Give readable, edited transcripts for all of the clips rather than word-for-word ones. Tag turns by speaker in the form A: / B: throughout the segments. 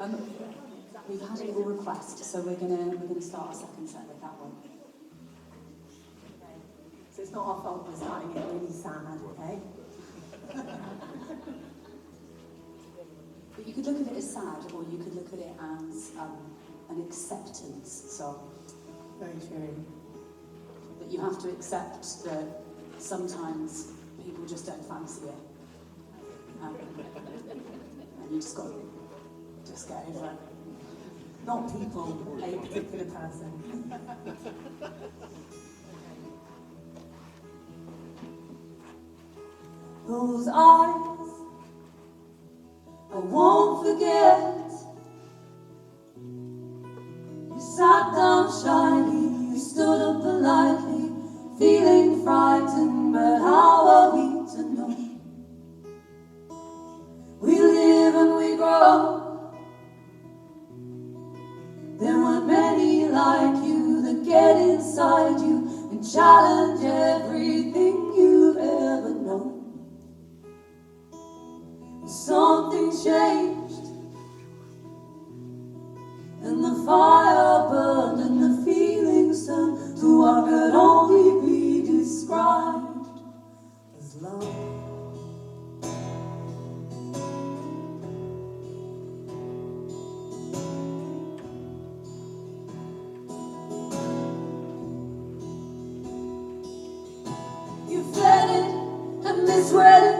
A: We've had a little request, so we're gonna start our second set with that one.
B: So it's not our fault we're starting it really sad, okay?
A: But you could look at it as sad, or you could look at it as an acceptance song.
B: Very true.
A: That you have to accept that sometimes people just don't fancy it. And you just got to just get over it.
B: Not people, a particular person. Those eyes I won't forget. You sat down shyly, you stood up politely, feeling frightened, but how are we to know? We live and we grow. There weren't many like you that get inside you and challenge everything you've ever known. Something changed, and the fire burned and the feelings turned to what could only be described as love. You fed it and misread it,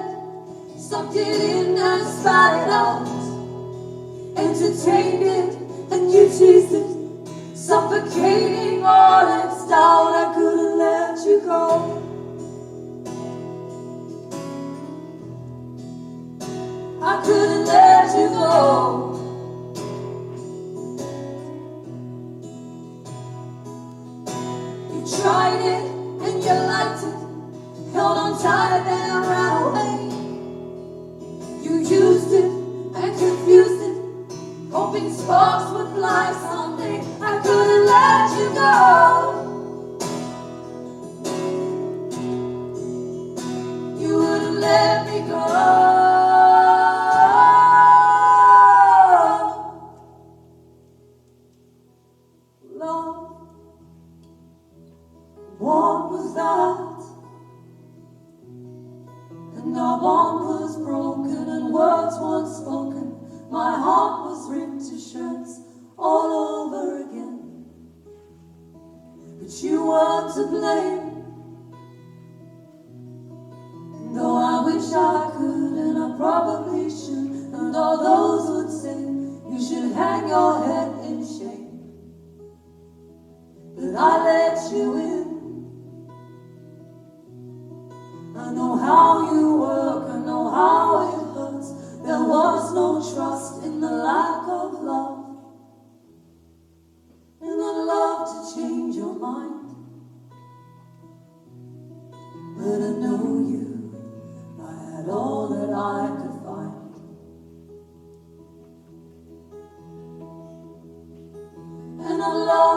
B: sucked it in and spat it out, entertained it and you teased it, suffocating all its doubt. I couldn't let you go. I couldn't let you go. You tried it and you liked it, held on tight and ran away. You used it and confused it, hoping sparks would fly someday. I couldn't let you go. You wouldn't let me go. Love, what was that? And our bond was broken and words weren't spoken. My heart was ripped to shreds all over again. But you weren't to blame. And though I wish I could, and I probably should, and all those would say you should hang your head in shame, but I let you in. I know how you work, I know how it hurts. There was no trust in the lack of love, and I'd love to change your mind, but I know you, I had all that I could find. And I love